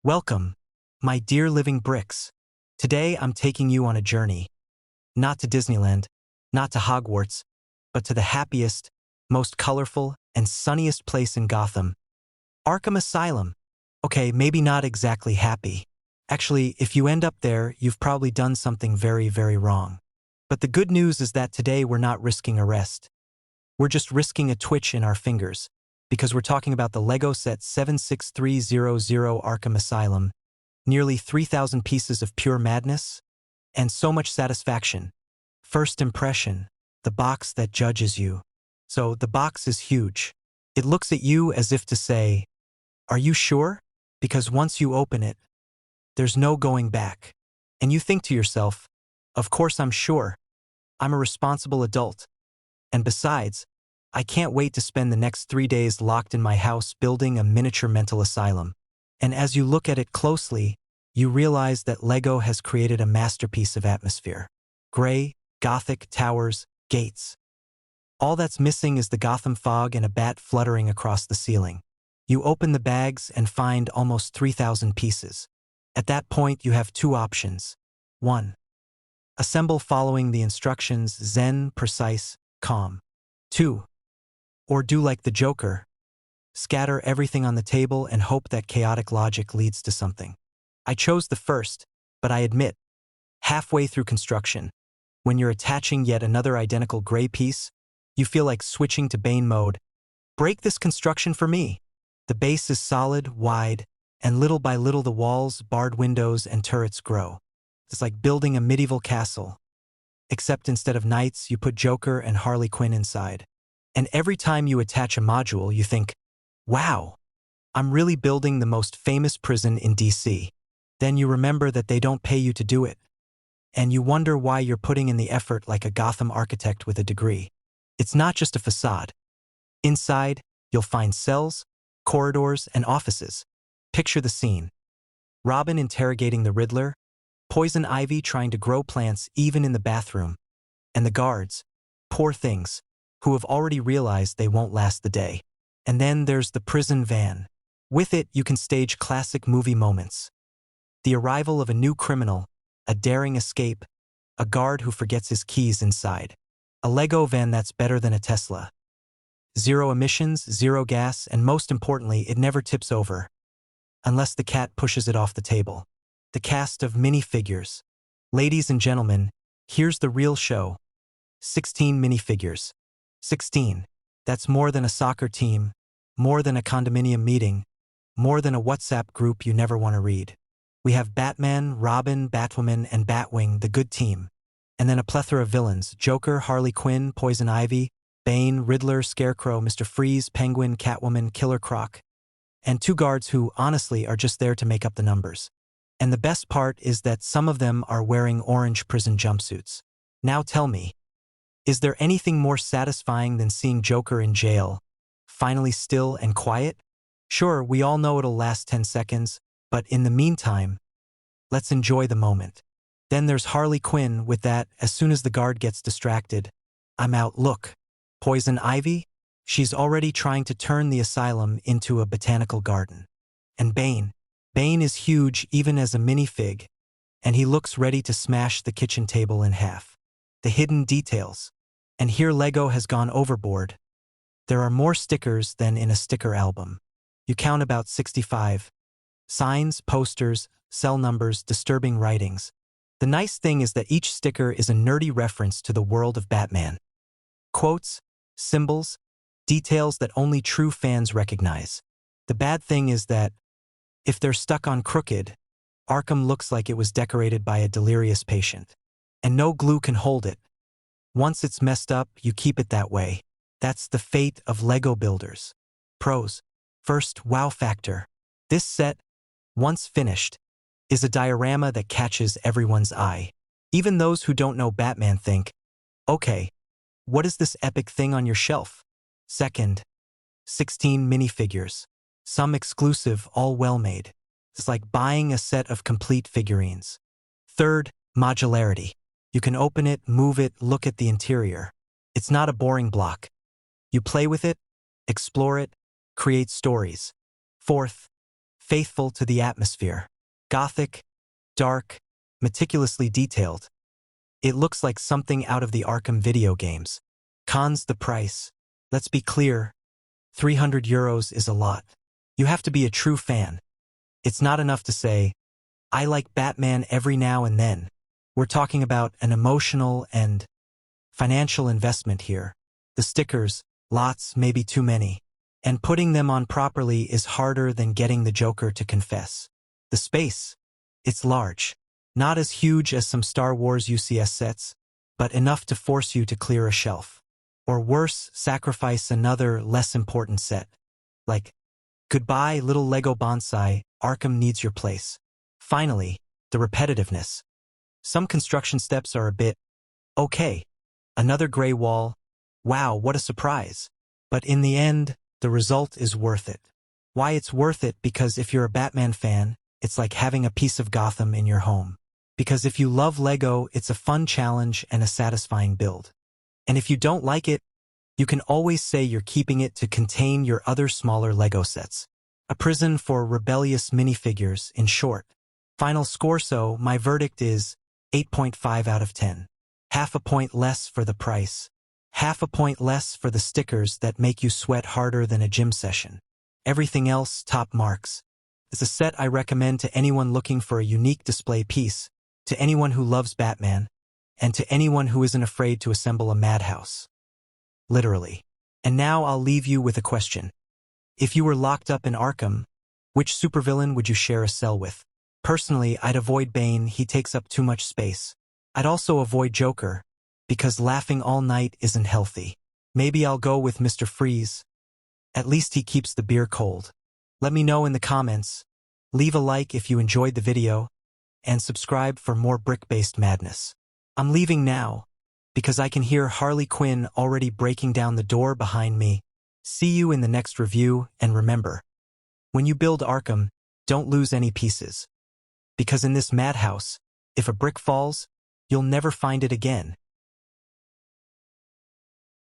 Welcome, my dear living bricks. Today I'm taking you on a journey. Not to Disneyland, not to Hogwarts, but to the happiest, most colorful, and sunniest place in Gotham. Arkham Asylum. Okay, maybe not exactly happy. Actually, if you end up there, you've probably done something very, very wrong. But the good news is that today we're not risking arrest. We're just risking a twitch in our fingers, because we're talking about the Lego set 76300 Arkham Asylum, nearly 3,000 pieces of pure madness, and so much satisfaction. First impression, the box that judges you. So the box is huge. It looks at you as if to say, "Are you sure?" Because once you open it, there's no going back. And you think to yourself, "Of course I'm sure. I'm a responsible adult. And besides, I can't wait to spend the next 3 days locked in my house building a miniature mental asylum." And as you look at it closely, you realize that Lego has created a masterpiece of atmosphere. Gray, Gothic towers, gates. All that's missing is the Gotham fog and a bat fluttering across the ceiling. You open the bags and find almost 3,000 pieces. At that point, you have two options. 1. Assemble following the instructions: zen, precise, calm. 2. Or do like the Joker. Scatter everything on the table and hope that chaotic logic leads to something. I chose the first, but I admit, halfway through construction, when you're attaching yet another identical gray piece, you feel like switching to Bane mode. Break this construction for me. The base is solid, wide, and little by little the walls, barred windows, and turrets grow. It's like building a medieval castle. Except instead of knights, you put Joker and Harley Quinn inside. And every time you attach a module, you think, "Wow, I'm really building the most famous prison in DC." Then you remember that they don't pay you to do it. And you wonder why you're putting in the effort like a Gotham architect with a degree. It's not just a facade. Inside, you'll find cells, corridors, and offices. Picture the scene. Robin interrogating the Riddler, Poison Ivy trying to grow plants even in the bathroom, and the guards, poor things, who have already realized they won't last the day. And then there's the prison van. With it, you can stage classic movie moments. The arrival of a new criminal, a daring escape, a guard who forgets his keys inside. A Lego van that's better than a Tesla. Zero emissions, zero gas, and most importantly, it never tips over. Unless the cat pushes it off the table. The cast of minifigures. Ladies and gentlemen, here's the real show. 16 minifigures. 16. That's more than a soccer team, more than a condominium meeting, more than a WhatsApp group you never want to read. We have Batman, Robin, Batwoman, and Batwing, the good team. And then a plethora of villains: Joker, Harley Quinn, Poison Ivy, Bane, Riddler, Scarecrow, Mr. Freeze, Penguin, Catwoman, Killer Croc. And two guards who, honestly, are just there to make up the numbers. And the best part is that some of them are wearing orange prison jumpsuits. Now tell me, is there anything more satisfying than seeing Joker in jail, finally still and quiet? Sure, we all know it'll last 10 seconds, but in the meantime, let's enjoy the moment. Then there's Harley Quinn with that, as soon as the guard gets distracted, "I'm out, look." Poison Ivy? She's already trying to turn the asylum into a botanical garden. And Bane. Bane is huge even as a minifig, and he looks ready to smash the kitchen table in half. The hidden details. And here Lego has gone overboard. There are more stickers than in a sticker album. You count about 65. Signs, posters, cell numbers, disturbing writings. The nice thing is that each sticker is a nerdy reference to the world of Batman. Quotes, symbols, details that only true fans recognize. The bad thing is that, if they're stuck on crooked, Arkham looks like it was decorated by a delirious patient. And no glue can hold it. Once it's messed up, you keep it that way. That's the fate of Lego builders. Pros. First, wow factor. This set, once finished, is a diorama that catches everyone's eye. Even those who don't know Batman think, "Okay, what is this epic thing on your shelf?" Second, 16 minifigures. Some exclusive, all well-made. It's like buying a set of complete figurines. Third, modularity. You can open it, move it, look at the interior. It's not a boring block. You play with it, explore it, create stories. Fourth, faithful to the atmosphere. Gothic, dark, meticulously detailed. It looks like something out of the Arkham video games. Cons: the price. Let's be clear, €300 is a lot. You have to be a true fan. It's not enough to say, I like Batman every now and then. We're talking about an emotional and financial investment here. The stickers, lots, maybe too many. And putting them on properly is harder than getting the Joker to confess. The space, it's large. Not as huge as some Star Wars UCS sets, but enough to force you to clear a shelf. Or worse, sacrifice another, less important set. Like, goodbye, little Lego bonsai, Arkham needs your place. Finally, the repetitiveness. Some construction steps are a bit, okay. Another gray wall, wow, what a surprise. But in the end, the result is worth it. Why it's worth it? Because if you're a Batman fan, it's like having a piece of Gotham in your home. Because if you love Lego, it's a fun challenge and a satisfying build. And if you don't like it, you can always say you're keeping it to contain your other smaller Lego sets. A prison for rebellious minifigures, in short. Final score: so my verdict is 8.5 out of 10. Half a point less for the price. Half a point less for the stickers that make you sweat harder than a gym session. Everything else, top marks. It's a set I recommend to anyone looking for a unique display piece, to anyone who loves Batman, and to anyone who isn't afraid to assemble a madhouse. Literally. And now I'll leave you with a question. If you were locked up in Arkham, which supervillain would you share a cell with? Personally, I'd avoid Bane, he takes up too much space. I'd also avoid Joker, because laughing all night isn't healthy. Maybe I'll go with Mr. Freeze. At least he keeps the beer cold. Let me know in the comments. Leave a like if you enjoyed the video, and subscribe for more brick-based madness. I'm leaving now, because I can hear Harley Quinn already breaking down the door behind me. See you in the next review, and remember, when you build Arkham, don't lose any pieces. Because in this madhouse, if a brick falls, you'll never find it again.